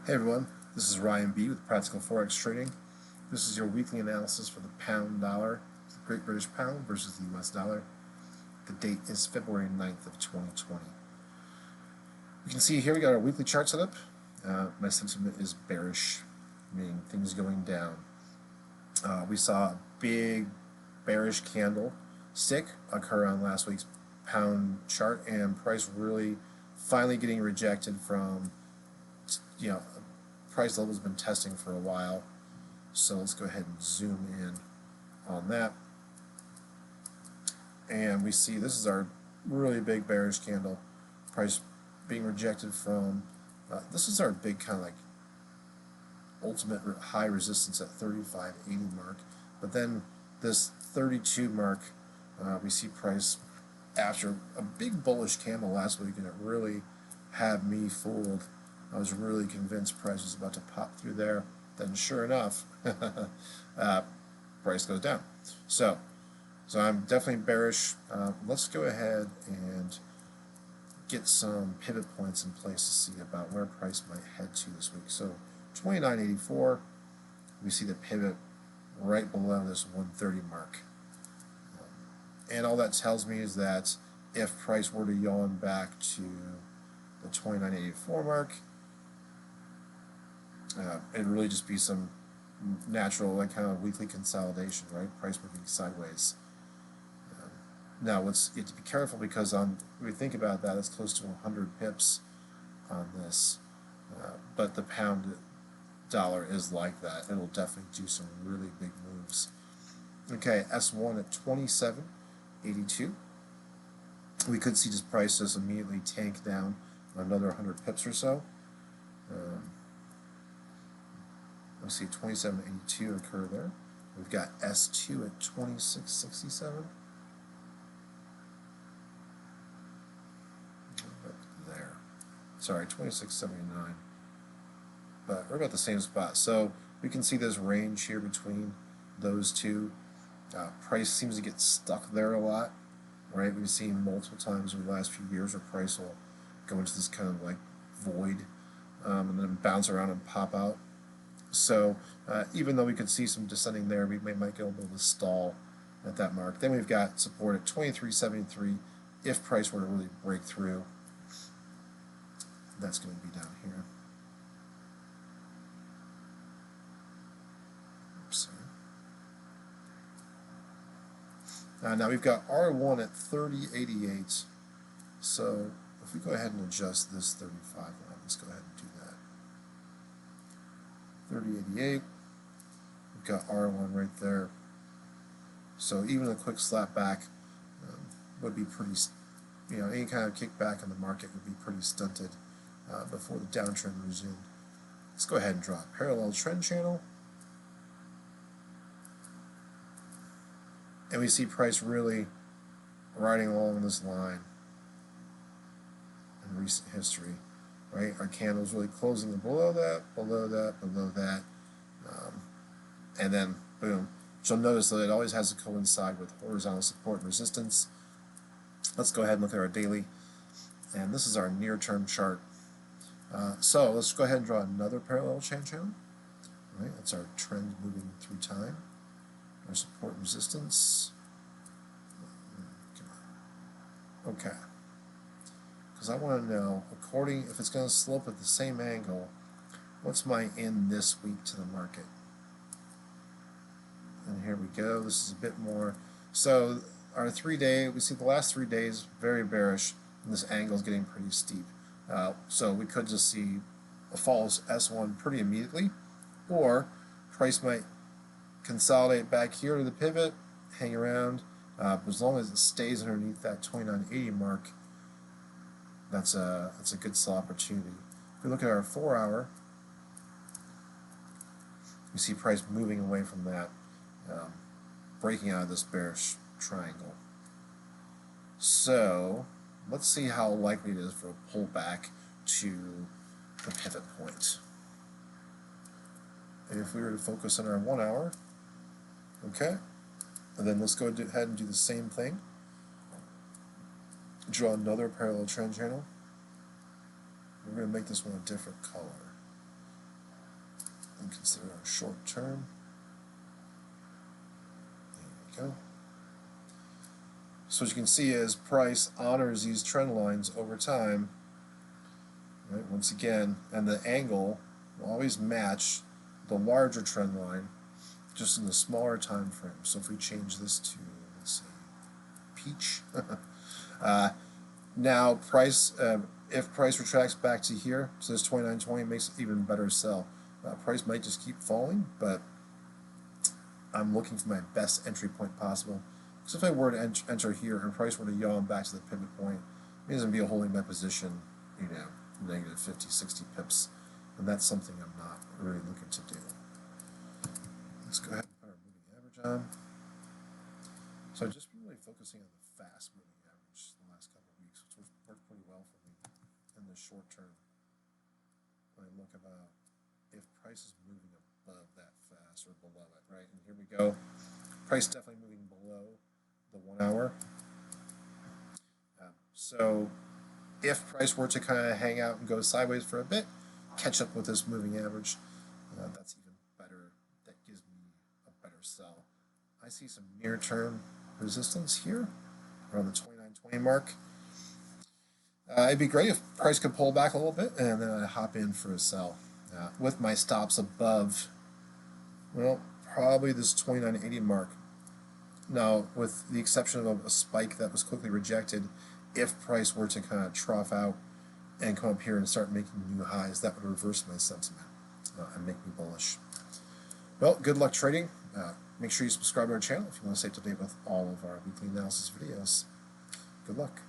Hey everyone, this is Ryan B with Practical Forex Trading. This is your weekly analysis for the pound dollar, the Great British Pound versus the US dollar. The date is February 9th of 2020. You can see here we got our weekly chart set up. My sentiment is bearish, meaning things going down. We saw a big bearish candle stick occur on last week's pound chart, and price really finally getting rejected from price level has been testing for a while. So let's go ahead and zoom in on that. And we see this is our really big bearish candle. Price being rejected from, this is our big kind of like ultimate high resistance at 35.80 mark. But then this 32 mark, we see price after a big bullish candle last week, and it really had me fooled. I was really convinced price was about to pop through there. Then sure enough, price goes down. So I'm definitely bearish. Let's go ahead and get some pivot points in place to see about where price might head to this week. So 29.84, we see the pivot right below this 130 mark. And all that tells me is that if price were to yawn back to the 29.84 mark, it'd really just be some natural, like kind of weekly consolidation, right? Price moving sideways. Now, you have to be careful because when we think about that, it's close to 100 pips on this. But the pound dollar is like that. It'll definitely do some really big moves. Okay, S1 at 27.82. We could see this price just immediately tank down another 100 pips or so. We see 27.82 occur there. We've got S2 at 26.67. There. Sorry, 26.79. But we're about the same spot. So we can see this range here between those two. Price seems to get stuck there a lot, right? We've seen multiple times over the last few years where price will go into this kind of like void and then bounce around and pop out. So even though we could see some descending there, we might get a little bit of a stall at that mark. Then we've got support at 23.73. If price were to really break through, that's going to be down here. Oops. Now we've got R1 at 30.88. So if we go ahead and adjust this 35 line, let's go ahead and do that. 30.88. We've got R1 right there. So even a quick slap back would be pretty, any kind of kickback in the market would be pretty stunted before the downtrend resumed. Let's go ahead and draw a parallel trend channel. And we see price really riding along this line in recent history. Right, our candle's really closing below that, below that, below that, and then boom. So you'll notice that it always has to coincide with horizontal support and resistance. Let's go ahead and look at our daily, and this is our near-term chart. So let's go ahead and draw another parallel channel. Right, that's our trend moving through time. Our support and resistance. Okay. Because I want to know, if it's going to slope at the same angle, what's my in this week to the market? And here we go. This is a bit more. So our 3-day, we see the last 3 days very bearish, and this angle is getting pretty steep. So we could just see a false S1 pretty immediately, or price might consolidate back here to the pivot, hang around. As long as it stays underneath that 29.80 mark, that's a good sell opportunity. If we look at our 4-hour, we see price moving away from that, breaking out of this bearish triangle. So let's see how likely it is for a pullback to the pivot point. And if we were to focus on our 1-hour, okay, and then let's go ahead and do the same thing. Draw another parallel trend channel. We're going to make this one a different color. and consider our short term. There we go. So what you can see is price honors these trend lines over time. Right, once again, and the angle will always match the larger trend line, just in the smaller time frame. So if we change this to, let's say, peach, now price, if price retracts back to here, so this 29.20 makes it even better sell. Price might just keep falling, but I'm looking for my best entry point possible. Because if I were to enter here and price were to yawn back to the pivot point, it means I'm be holding my position, you know, negative 50, 60 pips, and that's something I'm not really looking to do. Let's go ahead and put our moving average on. So I've just been really focusing on the fast moving average the last couple of weeks, which worked pretty well for me in the short term. When I look about if price is moving above that fast or below it, right? And here we go. Price definitely moving below the 1 hour. So if price were to kind of hang out and go sideways for a bit, catch up with this moving average, that's even better. That gives me a better sell. I see some near-term resistance here around the 29.20 mark. It'd be great if price could pull back a little bit and then I'd hop in for a sell with my stops above, well, probably this 29.80 mark. Now, with the exception of a spike that was quickly rejected, if price were to kind of trough out and come up here and start making new highs, that would reverse my sentiment and make me bullish. Well, good luck trading. Make sure you subscribe to our channel if you want to stay up to date with all of our weekly analysis videos. Good luck.